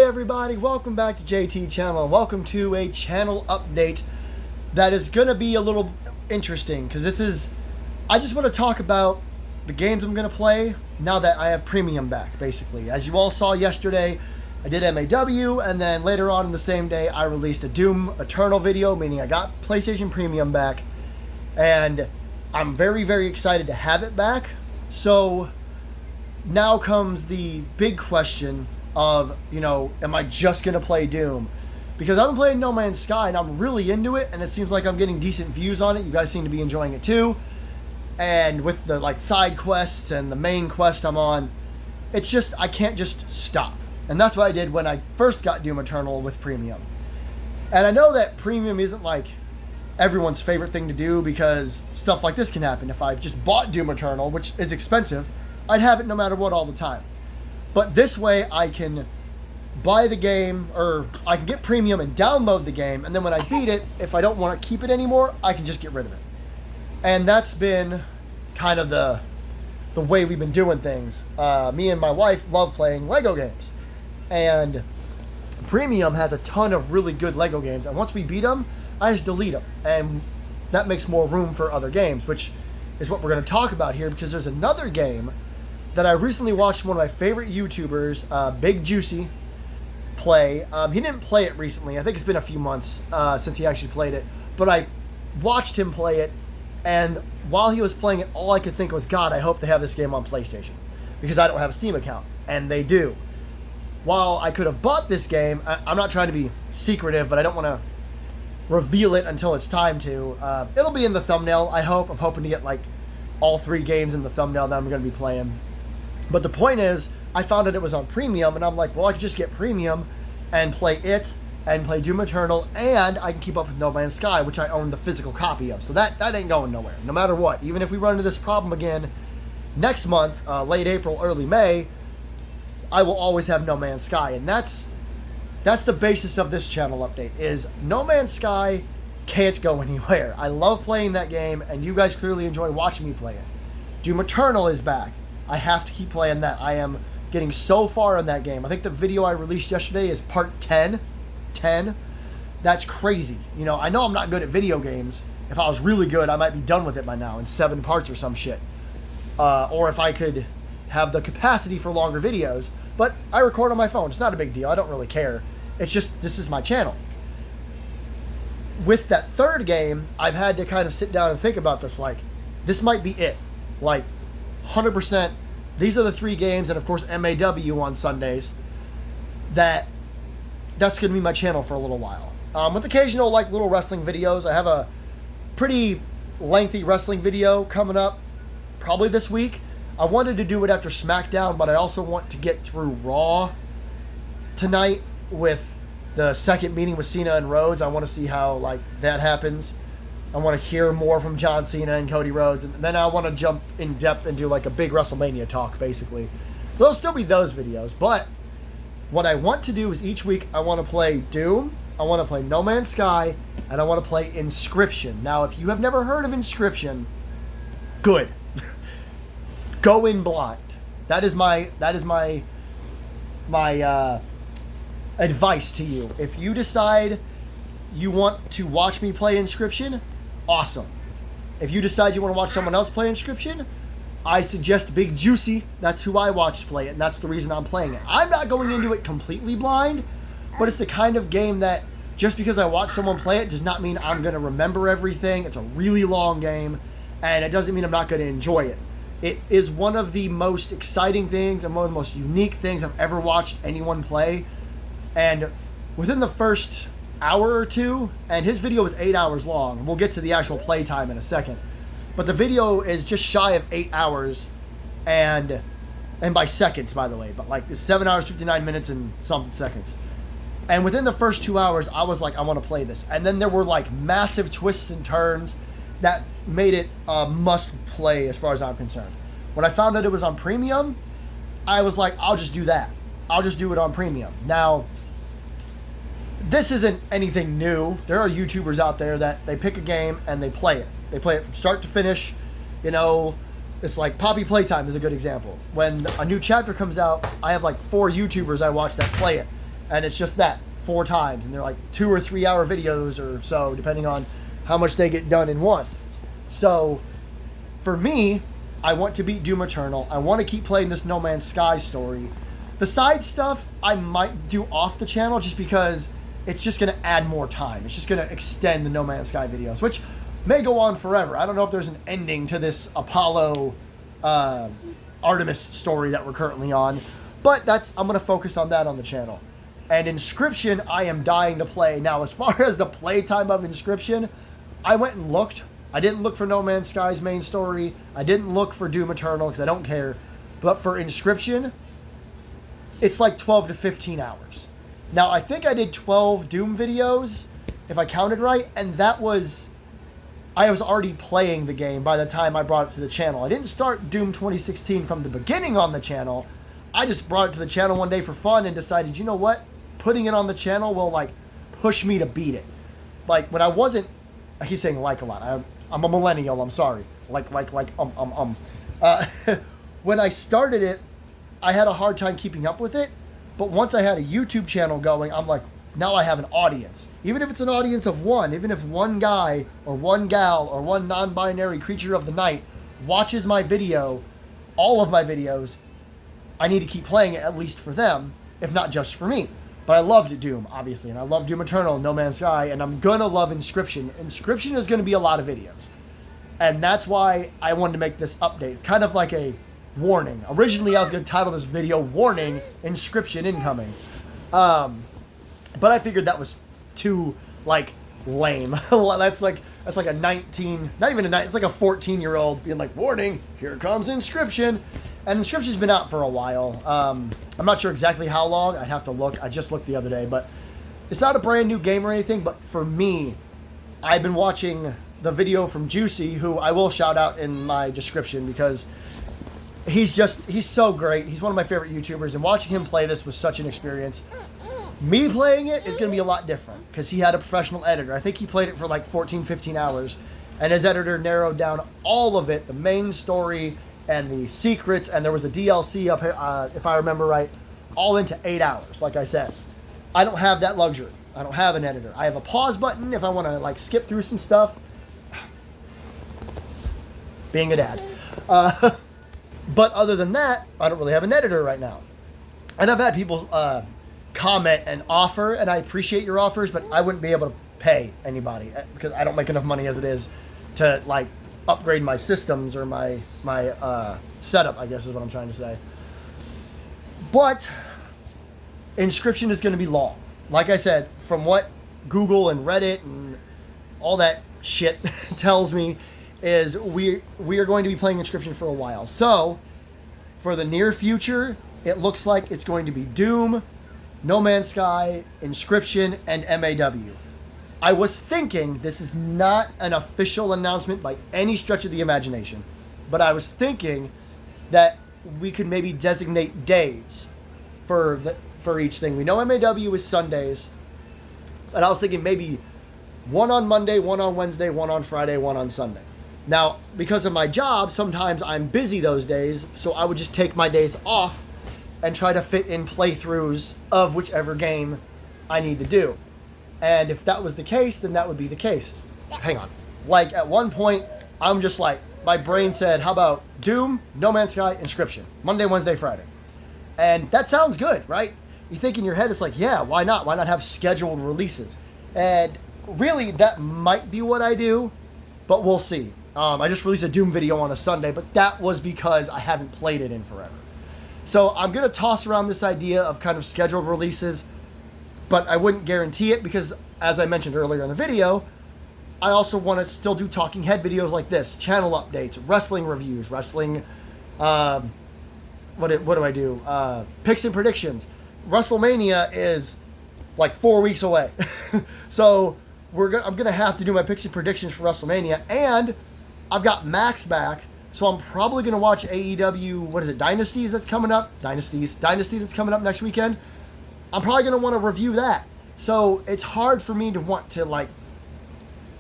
everybody, welcome back to JT Channel and welcome to a channel update that is going to be a little interesting because I just want to talk about the games I'm going to play now that I have Premium back, basically. As you all saw yesterday, I did MAW, and then later on in the same day I released a Doom Eternal video, meaning I got PlayStation Premium back, and I'm very, very excited to have it back. So now comes the big question of, am I just going to play Doom? Because I've been playing No Man's Sky and I'm really into it, and it seems like I'm getting decent views on it. You guys seem to be enjoying it too. And with the side quests and the main quest I'm on, it's just, I can't just stop. And that's what I did when I first got Doom Eternal with Premium. And I know that Premium isn't like everyone's favorite thing to do because stuff like this can happen. If I just bought Doom Eternal, which is expensive, I'd have it no matter what all the time. But this way I can buy the game, or I can get Premium and download the game, and then when I beat it, if I don't want to keep it anymore, I can just get rid of it. And that's been kind of the way we've been doing things. Me and my wife love playing Lego games, and Premium has a ton of really good Lego games, and once we beat them, I just delete them, and that makes more room for other games, which is what we're going to talk about here, because there's another game that I recently watched one of my favorite YouTubers, Big Juicy, play. He didn't play it recently. I think it's been a few months since he actually played it, but I watched him play it, and while he was playing it, all I could think was, God, I hope they have this game on PlayStation, because I don't have a Steam account, and they do. While I could have bought this game, I'm not trying to be secretive, but I don't want to reveal it until it's time to. It'll be in the thumbnail, I hope. I'm hoping to get all 3 games in the thumbnail that I'm going to be playing. But the point is, I found out it was on Premium, and I'm like, well, I could just get Premium and play it and play Doom Eternal, and I can keep up with No Man's Sky, which I own the physical copy of. So that ain't going nowhere, no matter what. Even if we run into this problem again next month, late April, early May, I will always have No Man's Sky. And that's the basis of this channel update, is No Man's Sky can't go anywhere. I love playing that game, and you guys clearly enjoy watching me play it. Doom Eternal is back. I have to keep playing that. I am getting so far in that game. I think the video I released yesterday is part 10. 10. That's crazy. I know I'm not good at video games. If I was really good, I might be done with it by now in 7 parts or some shit. Or if I could have the capacity for longer videos. But I record on my phone. It's not a big deal. I don't really care. It's just, this is my channel. With that third game, I've had to kind of sit down and think about this. This might be it. 100%. These are the 3 games, and of course MAW on Sundays. That's going to be my channel for a little while. With occasional little wrestling videos. I have a pretty lengthy wrestling video coming up probably this week. I wanted to do it after SmackDown, but I also want to get through Raw tonight with the second meeting with Cena and Rhodes. I want to see how that happens. I want to hear more from John Cena and Cody Rhodes, and then I want to jump in depth and do a big WrestleMania talk, basically. So there'll still be those videos, but what I want to do is each week I want to play Doom, I want to play No Man's Sky, and I want to play Inscryption. Now, if you have never heard of Inscryption, good. Go in blind. That is my advice to you. If you decide you want to watch me play Inscryption, awesome. If you decide you want to watch someone else play Inscryption, I suggest Big Juicy. That's who I watched play it, and that's the reason I'm playing it. I'm not going into it completely blind, but it's the kind of game that just because I watch someone play it does not mean I'm going to remember everything. It's a really long game, and it doesn't mean I'm not going to enjoy it. It is one of the most exciting things and one of the most unique things I've ever watched anyone play. And within the first hour or 2, and his video is 8 hours long. We'll get to the actual playtime in a second. But the video is just shy of 8 hours, and by seconds, by the way. But it's 7 hours, 59 minutes, and something seconds. And within the first 2 hours, I was like, I want to play this. And then there were massive twists and turns that made it a must play as far as I'm concerned. When I found out it was on Premium, I was like, I'll just do that. I'll just do it on Premium. Now, this isn't anything new. There are YouTubers out there that they pick a game and they play it. They play it from start to finish. It's like Poppy Playtime is a good example. When a new chapter comes out, I have 4 YouTubers I watch that play it. and it's just that 4 times, and they're like 2 or 3 hour videos or so, depending on how much they get done in one. So for me, I want to beat Doom Eternal. I want to keep playing this No Man's Sky story. The side stuff I might do off the channel just because it's just going to add more time. It's just going to extend the No Man's Sky videos, which may go on forever. I don't know if there's an ending to this Apollo Artemis story that we're currently on, but I'm going to focus on that on the channel. And Inscryption, I am dying to play. Now, as far as the playtime of Inscryption, I went and looked. I didn't look for No Man's Sky's main story. I didn't look for Doom Eternal because I don't care. But for Inscryption, it's like 12 to 15 hours. Now, I think I did 12 Doom videos, if I counted right, and I was already playing the game by the time I brought it to the channel. I didn't start Doom 2016 from the beginning on the channel. I just brought it to the channel one day for fun and decided, you know what? Putting it on the channel will, like, push me to beat it. Like, when I wasn't... I keep saying like a lot. I'm a millennial, I'm sorry. When I started it, I had a hard time keeping up with it. But once I had a YouTube channel going, I'm like, now I have an audience. Even if it's an audience of one, even if one guy or one gal or one non-binary creature of the night watches my video, all of my videos, I need to keep playing it at least for them, if not just for me. But I loved Doom, obviously, and I love Doom Eternal, No Man's Sky, and I'm going to love Inscryption. Inscryption is going to be a lot of videos. And that's why I wanted to make this update. It's kind of like a warning. Originally, I was going to title this video, Warning, Inscryption Incoming. But I figured that was too, like, lame. That's like a 19, not even a 9, it's like a 14-year-old being like, warning, here comes Inscryption. And Inscryption's been out for a while. I'm not sure exactly how long. I'd have to look. I just looked the other day. But it's not a brand new game or anything. But for me, I've been watching the video from Juicy, who I will shout out in my description because he's so great. He's one of my favorite YouTubers. And watching him play this was such an experience. Me playing it is going to be a lot different because he had a professional editor. I think he played it for like 14, 15 hours. And his editor narrowed down all of it, the main story and the secrets, and there was a DLC up here, if I remember right, all into 8 hours, like I said. I don't have that luxury. I don't have an editor. I have a pause button if I want to like skip through some stuff. Being a dad. But other than that, I don't really have an editor right now. And I've had people comment and offer, and I appreciate your offers, but I wouldn't be able to pay anybody because I don't make enough money as it is to like upgrade my systems or my setup, I guess is what I'm trying to say. But Inscryption is going to be long. Like I said, from what Google and Reddit and all that shit tells me, is we are going to be playing Inscryption for a while. So, for the near future, it looks like it's going to be Doom, No Man's Sky, Inscryption, and MAW. I was thinking, this is not an official announcement by any stretch of the imagination, but I was thinking that we could maybe designate days for each thing. We know MAW is Sundays, and I was thinking maybe one on Monday, one on Wednesday, one on Friday, one on Sunday. Now, because of my job, sometimes I'm busy those days, so I would just take my days off and try to fit in playthroughs of whichever game I need to do. And if that was the case, then that would be the case. Hang on. Like, at one point, I'm just like, my brain said, how about Doom, No Man's Sky, Inscryption? Monday, Wednesday, Friday. And that sounds good, right? You think in your head, it's like, yeah, why not? Why not have scheduled releases? And really, that might be what I do, but we'll see. I just released a Doom video on a Sunday, but that was because I haven't played it in forever. So I'm going to toss around this idea of kind of scheduled releases, but I wouldn't guarantee it because, as I mentioned earlier in the video, I also want to still do talking head videos like this, channel updates, wrestling reviews, wrestling, what do I do? Picks and predictions. WrestleMania is like 4 weeks away. So I'm going to have to do my picks and predictions for WrestleMania, and I've got Max back, so I'm probably going to watch AEW, Dynasty that's coming up next weekend. I'm probably going to want to review that. So it's hard for me to want to like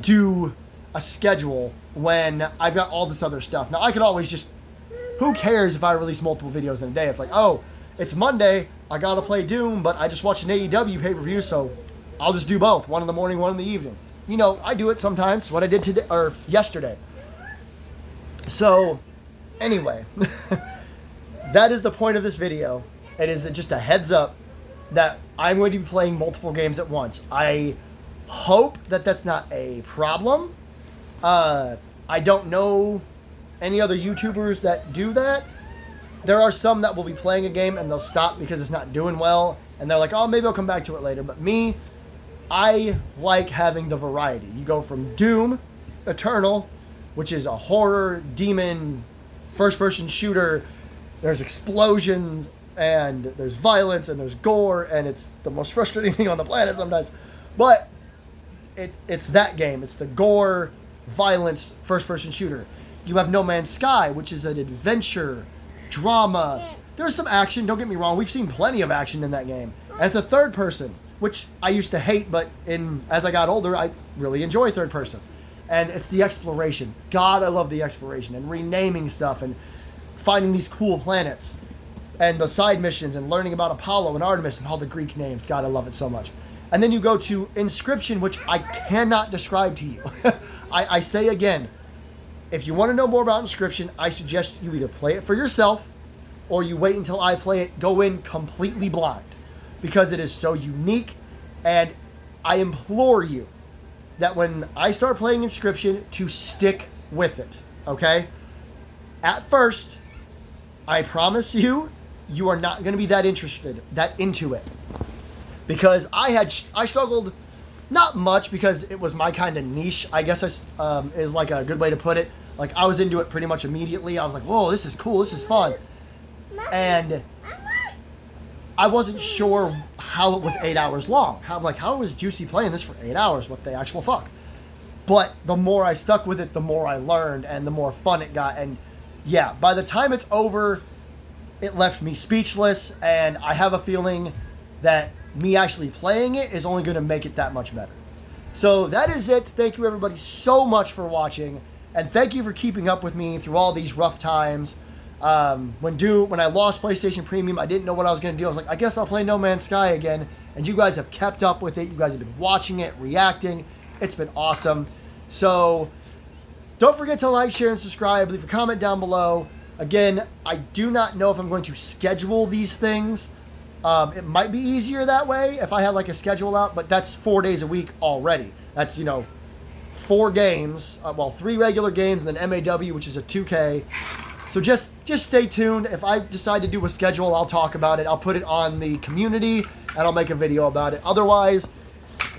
do a schedule when I've got all this other stuff. Now I could always just, who cares if I release multiple videos in a day? It's like, oh, it's Monday, I gotta play Doom, but I just watched an AEW pay-per-view, so I'll just do both. One in the morning, one in the evening. You know, I do it sometimes. What I did today, or yesterday. So, anyway, that is the point of this video. It is just a heads up that I'm going to be playing multiple games at once. I hope that that's not a problem. I don't know any other YouTubers that do that. There are some that will be playing a game and they'll stop because it's not doing well. And they're like, oh, maybe I'll come back to it later. But me, I like having the variety. You go from Doom Eternal, which is a horror, demon, first-person shooter. There's explosions, and there's violence, and there's gore, and it's the most frustrating thing on the planet sometimes. But it's that game. It's the gore, violence, first-person shooter. You have No Man's Sky, which is an adventure, drama. There's some action, don't get me wrong. We've seen plenty of action in that game. And it's a third person, which I used to hate, but as I got older, I really enjoy third person. And it's the exploration. God, I love the exploration and renaming stuff and finding these cool planets and the side missions and learning about Apollo and Artemis and all the Greek names. God, I love it so much. And then you go to Inscryption, which I cannot describe to you. I say again, if you want to know more about Inscryption, I suggest you either play it for yourself or you wait until I play it, go in completely blind, because it is so unique. And I implore you that when I start playing Inscryption, to stick with it, okay? At first, I promise you, you are not going to be that into it. Because I struggled, not much, because it was my kind of niche, I guess is like a good way to put it. Like, I was into it pretty much immediately. I was like, whoa, this is cool, this is fun. And I wasn't sure how it was 8 hours long. How was Juicy playing this for 8 hours? What the actual fuck? But the more I stuck with it, the more I learned and the more fun it got. And yeah, by the time it's over, it left me speechless. And I have a feeling that me actually playing it is only going to make it that much better. So that is it. Thank you everybody so much for watching. And thank you for keeping up with me through all these rough times. When I lost PlayStation Premium, I didn't know what I was going to do. I was like, I guess I'll play No Man's Sky again. And you guys have kept up with it. You guys have been watching it, reacting. It's been awesome. So don't forget to like, share, and subscribe. Leave a comment down below. Again, I do not know if I'm going to schedule these things. It might be easier that way if I had like a schedule out, but that's 4 days a week already. That's, 4 games. 3 regular games and then MAW, which is a 2K. So just stay tuned. If I decide to do a schedule, I'll talk about it. I'll put it on the community, and I'll make a video about it. Otherwise,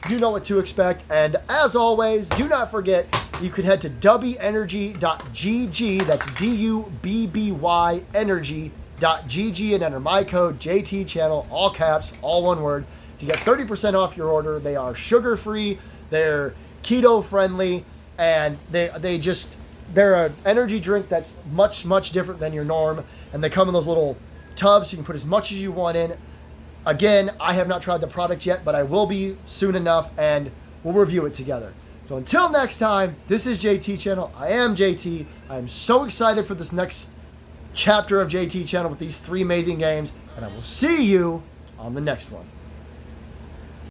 you know what to expect. And as always, do not forget, you could head to dubbyenergy.gg. That's DUBBY energy.gg and enter my code JTChannel, all caps, all one word, to get 30% off your order. They are sugar-free, they're keto-friendly, and they're an energy drink that's much, much different than your norm. And they come in those little tubs, so you can put as much as you want in. Again, I have not tried the product yet, but I will be soon enough, and we'll review it together. So until next time, this is JT Channel. I am JT. I am so excited for this next chapter of JT Channel with these 3 amazing games, and I will see you on the next one.